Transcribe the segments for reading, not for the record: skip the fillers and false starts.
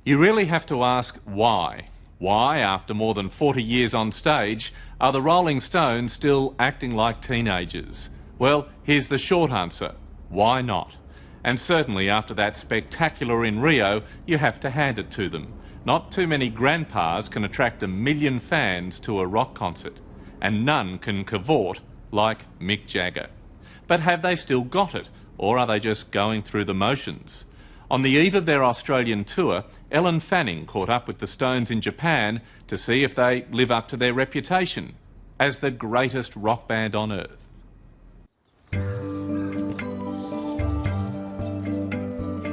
You really have to ask why. Why, after more than 40 years on stage, are the Rolling Stones still acting like teenagers? Well, here's the short answer. Why not? And certainly after that spectacular in Rio, you have to hand it to them. Not too many grandpas can attract 1 million fans to a rock concert, and none can cavort like Mick Jagger. But have they still got it, or are they just going through the motions? On the eve of their Australian tour, Ellen Fanning caught up with the Stones in Japan to see if they live up to their reputation as the greatest rock band on earth.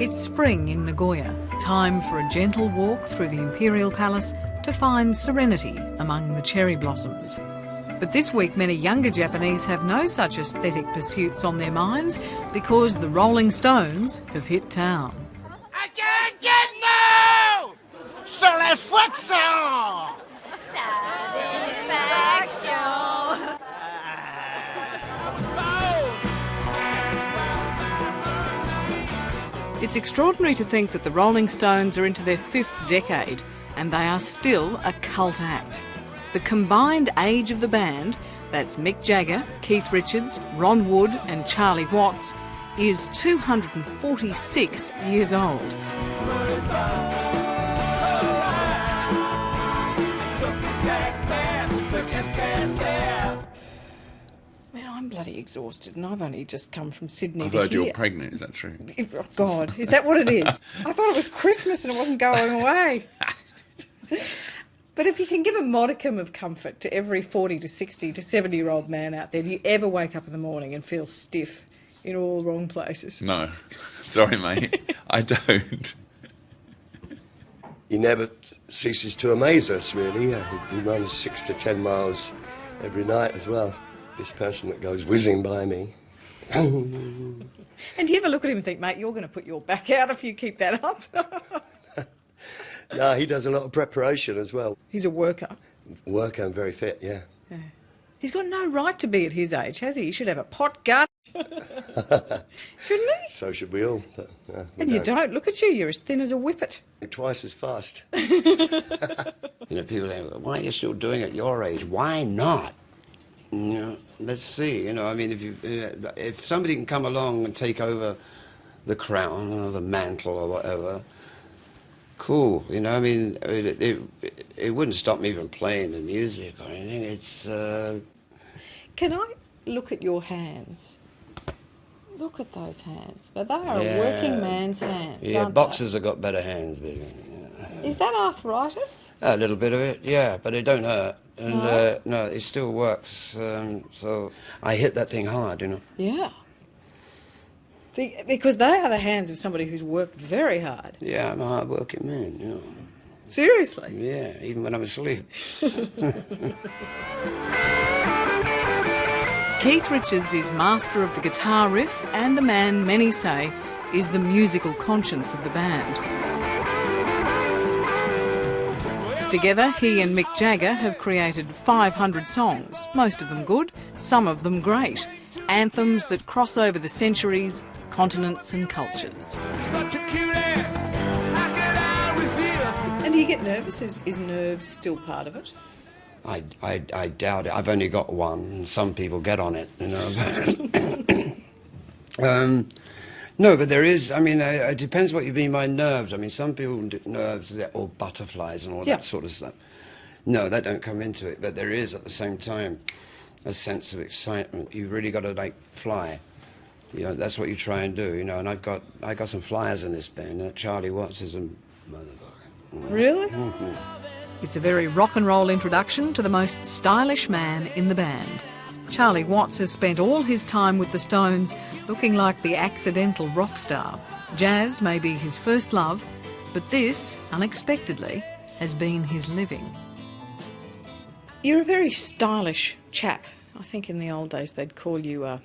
It's spring in Nagoya, time for a gentle walk through the Imperial Palace to find serenity among the cherry blossoms. But this week many younger Japanese have no such aesthetic pursuits on their minds because the Rolling Stones have hit town. I can't get no satisfaction! It's extraordinary to think that the Rolling Stones are into their 5th decade and they are still a cult act. The combined age of the band, that's Mick Jagger, Keith Richards, Ron Wood and Charlie Watts, is 246 years old. Man, I'm bloody exhausted and I've only just come from Sydney I've to heard here. you're pregnant, is that true? Oh, God, is that what it is? I thought it was Christmas and it wasn't going away. But if you can give a modicum of comfort to every 40 to 60 to 70-year-old man out there, do you ever wake up in the morning and feel stiff in all wrong places? No. Sorry, mate. I don't. He never ceases to amaze us, really. He runs 6 to 10 miles every night as well. This person that goes whizzing by me. And do you ever look at him and think, mate, you're going to put your back out if you keep that up? No, he does a lot of preparation as well. He's a worker. Worker and very fit, yeah. He's got no right to be at his age, has he? He should have a pot gun. Shouldn't he? So should we all. But, we And you don't. Look at you. You're as thin as a whippet. Twice as fast. You know, people say, why are you still doing it at your age? Why not? You know, let's see. You know, I mean, if somebody can come along and take over the crown or the mantle or whatever, cool. You know, I mean, it wouldn't stop me from playing the music or anything. It's. Can I look at your hands? Look at those hands. Now, they are a working man's hands. Yeah, aren't boxers have got better hands, baby. they? Is that arthritis? A little bit of it, yeah, but it don't hurt. And No? no, it still works. So I hit that thing hard, you know. Yeah. Because they are the hands of somebody who's worked very hard. Yeah, I'm a hard-working man, you know. Seriously? Yeah, even when I'm asleep. Keith Richards is master of the guitar riff and the man many say is the musical conscience of the band. Together, he and Mick Jagger have created 500 songs, most of them good, some of them great. Anthems that cross over the centuries, continents and cultures. And do you get nervous? Is nerves still part of it? I doubt it. I've only got one, and some people get on it, you know. No, but there is, I mean, it depends what you mean by nerves. I mean, some people, nerves, they're all butterflies and all that sort of stuff. No, that don't come into it, but there is, at the same time, a sense of excitement. You've really got to, like, fly. You know, that's what you try and do, you know, and I got some flyers in this band, and Charlie Watts is a motherfucker. Really? Mm-hmm. It's a very rock and roll introduction to the most stylish man in the band. Charlie Watts has spent all his time with the Stones looking like the accidental rock star. Jazz may be his first love, but this, unexpectedly, has been his living. You're a very stylish chap. I think in the old days they'd call you a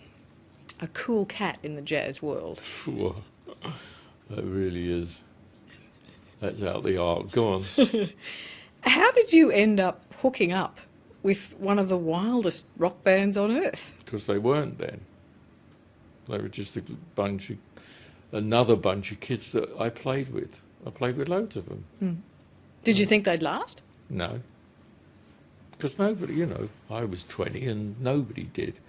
cool cat in the jazz world. Well, that really is. That's out the arc. Go on. How did you end up hooking up with one of the wildest rock bands on earth? Because they weren't then. They were just another bunch of kids that I played with. I played with loads of them. Did you think they'd last? No. Because nobody, you know, I was 20 and nobody did.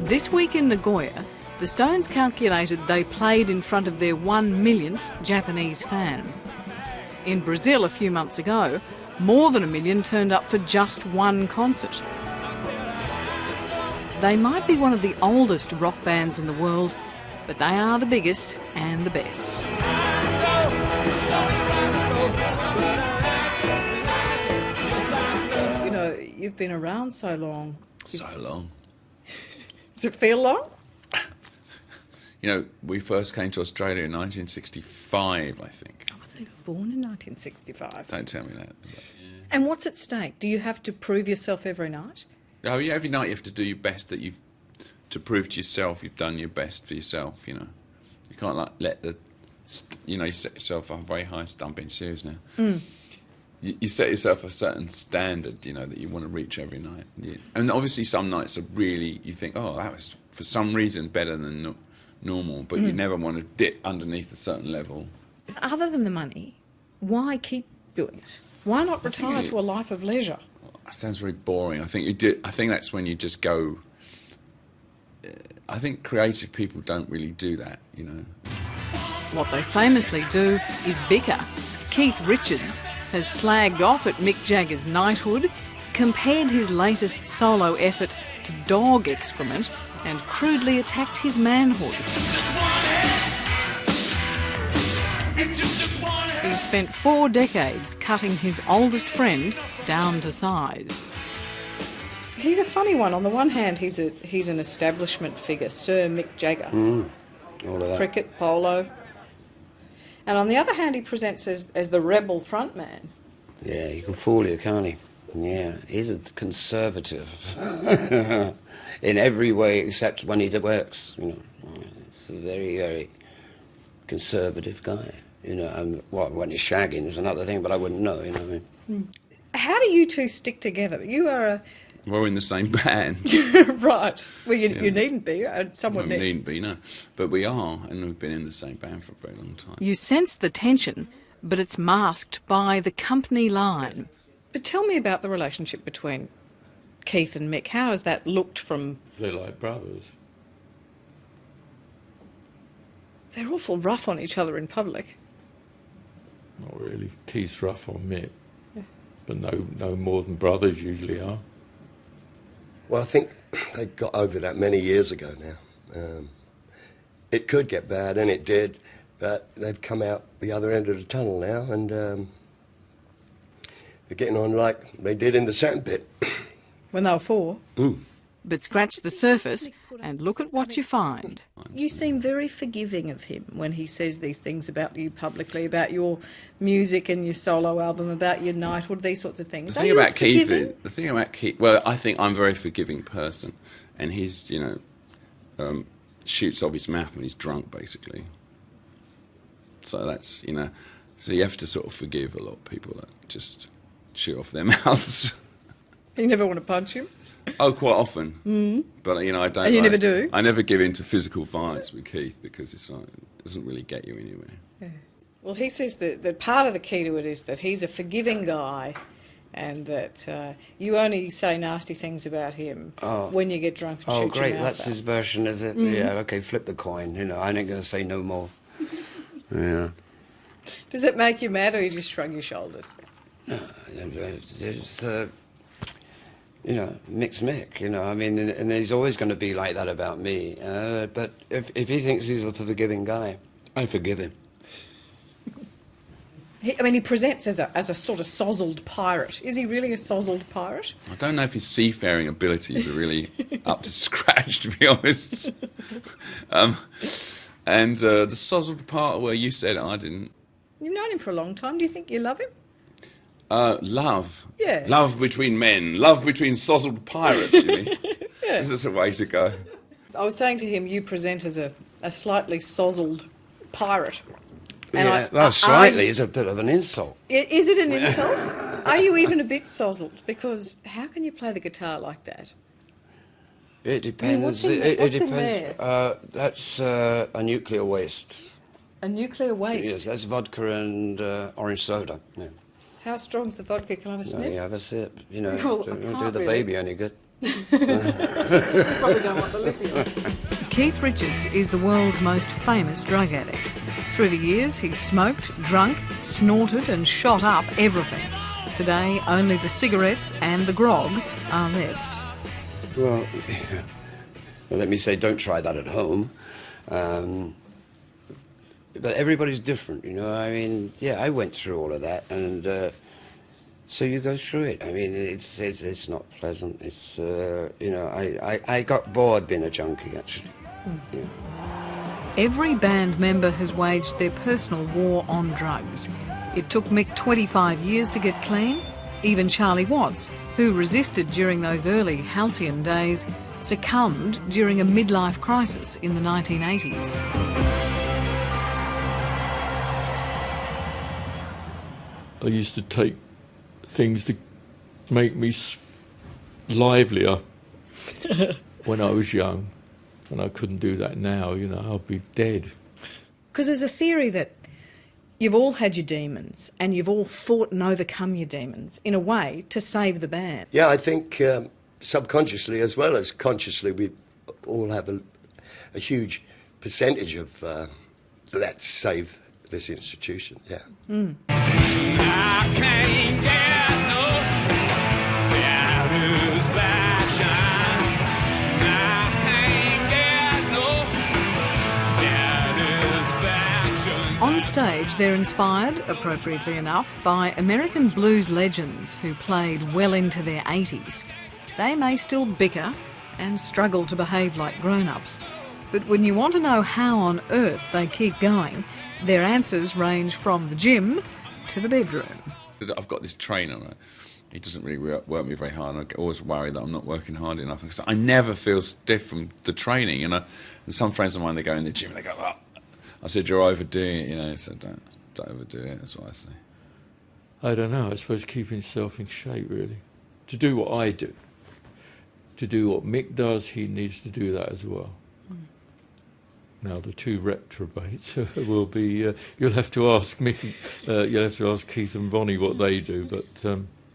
This week in Nagoya, the Stones calculated they played in front of their 1 millionth Japanese fan. In Brazil a few months ago, more than 1 million turned up for just one concert. They might be one of the oldest rock bands in the world, but they are the biggest and the best. You know, you've been around so long. So long. Does it feel long? You know, we first came to Australia in 1965, I think. I wasn't even born in 1965. Don't tell me that. And what's at stake? Do you have to prove yourself every night? Oh, yeah, every night you have to do your best to prove to yourself you've done your best for yourself, you know. You can't, like, you set yourself a very high stump in serious now. You set yourself a certain standard, you know, that you want to reach every night. And obviously some nights are really, you think, oh, that was for some reason better than normal, but you never want to dip underneath a certain level. Other than the money, why keep doing it? Why not retire to a life of leisure? That sounds very boring. I think that's when you just go... I think creative people don't really do that, you know. What they famously do is bicker. Keith Richards has slagged off at Mick Jagger's knighthood, compared his latest solo effort to dog excrement, and crudely attacked his manhood. He spent 4 decades cutting his oldest friend down to size. He's a funny one. On the one hand, he's an establishment figure, Sir Mick Jagger. All of that. Cricket, polo. And on the other hand, he presents as the rebel frontman. Yeah, he can fool you, can't he? Yeah, he's a conservative in every way except when he works. You know, he's a very, very conservative guy. You know, when he's shagging is another thing, but I wouldn't know. You know what I mean? How do you two stick together? You are We're in the same band. right. Well, you needn't be. Someone We needn't be, no. But we are, and we've been in the same band for a very long time. You sense the tension, but it's masked by the company line. But tell me about the relationship between Keith and Mick. How has that looked from... They're like brothers. They're awful rough on each other in public. Not really. Keith's rough on Mick. Yeah. But no more than brothers usually are. Well, I think they got over that many years ago now. It could get bad, and it did, but they've come out the other end of the tunnel now, and they're getting on like they did in the sandpit. When they were 4? But scratch the surface and look at what you find. You seem very forgiving of him when he says these things about you publicly, about your music and your solo album, about your knighthood, these sorts of things. The thing about Keith, well, I think I'm a very forgiving person, and he's, you know, shoots off his mouth when he's drunk, basically. So that's, you know, so you have to sort of forgive a lot of people that just shoot off their mouths. You never want to punch him? Oh, quite often. But, you know, I don't... And you never do? I never give in to physical violence with Keith because it doesn't really get you anywhere. Yeah. Well, he says that part of the key to it is that he's a forgiving guy and that you only say nasty things about him when you get drunk and shoot your great, mouth that's out. his version, is it? Yeah, okay, flip the coin, you know, I ain't going to say no more. Yeah. Does it make you mad or you just shrug your shoulders? No, it's... you know, Mick's Mick, you know, I mean, and he's always going to be like that about me. But if he thinks he's a forgiving guy, I forgive him. He presents as a sort of sozzled pirate. Is he really a sozzled pirate? I don't know if his seafaring abilities are really up to scratch, to be honest. And the sozzled part where you said it, I didn't. You've known him for a long time. Do you think you love him? Love. Yeah. Love between men. Love between sozzled pirates, you mean? Yeah. Is this a way to go? I was saying to him, you present as a slightly sozzled pirate. And yeah, well, slightly is a bit of an insult. Is it an insult? Are you even a bit sozzled? Because how can you play the guitar like that? It depends. what's in there? It What's in depends. That's a nuclear waste. A nuclear waste? Yes, that's vodka and orange soda. Yeah. How strong's the vodka? Can I have a No, sniff? you have a sip. You know, Well, I don't can't do the really. baby any good. Probably don't want the lithium. Keith Richards is the world's most famous drug addict. Through the years, he's smoked, drunk, snorted and shot up everything. Today, only the cigarettes and the grog are left. Well, well, let me say, don't try that at home. But everybody's different, you know. I mean, yeah, I went through all of that, and so you go through it. I mean, it's not pleasant. It's you know, I got bored being a junkie, actually. Yeah. Every band member has waged their personal war on drugs. It took Mick 25 years to get clean. Even Charlie Watts, who resisted during those early halcyon days, succumbed during a midlife crisis in the 1980s. I used to take things to make me livelier when I was young, and I couldn't do that now. You know, I'd be dead. Because there's a theory that you've all had your demons and you've all fought and overcome your demons in a way to save the band. Yeah, I think subconsciously as well as consciously we all have a huge percentage of let's save this institution, yeah. I can't get no satisfaction. I can't get no satisfaction. On stage, they're inspired, appropriately enough, by American blues legends who played well into their 80s. They may still bicker and struggle to behave like grown-ups, but when you want to know how on earth they keep going, their answers range from the gym to the bedroom. I've got this trainer, right? He doesn't really work me very hard, and I always worry that I'm not working hard enough. Because I never feel stiff from the training, you know. And some friends of mine, they go in the gym and they go, oh. I said, you're overdoing it, you know. So don't overdo it, that's what I say. I don't know. I suppose keeping yourself in shape, really. To do what I do. To do what Mick does, he needs to do that as well. Now, the two reprobates will be... you'll have to ask Mick, you'll have to ask Keith and Ronnie what they do, but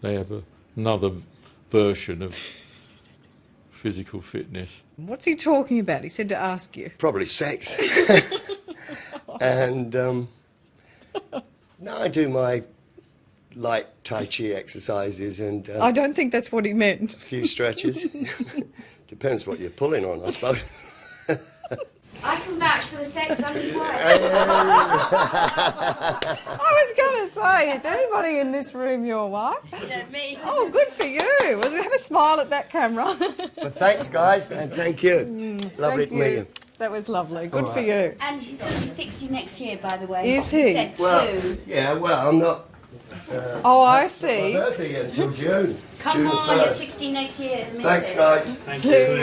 they have another version of physical fitness. What's he talking about? He said to ask you. Probably sex. And no, I do my light Tai Chi exercises and I don't think that's what he meant. a few stretches. Depends what you're pulling on, I suppose. I can vouch for the sex, I'm his wife. I was going to say, is anybody in this room your wife? Yeah, me. Oh, good for you. Well, have a smile at that camera. But thanks, guys, and thank you. Lovely to meet you. That was lovely. Good for you. And he's going to be 60 next year, by the way. Is he? Said Well, two. yeah, well, I'm not. Oh, I My see. birthday until June. Come June on, 1st. you're 60 next year. admit Thanks, it. guys. See you.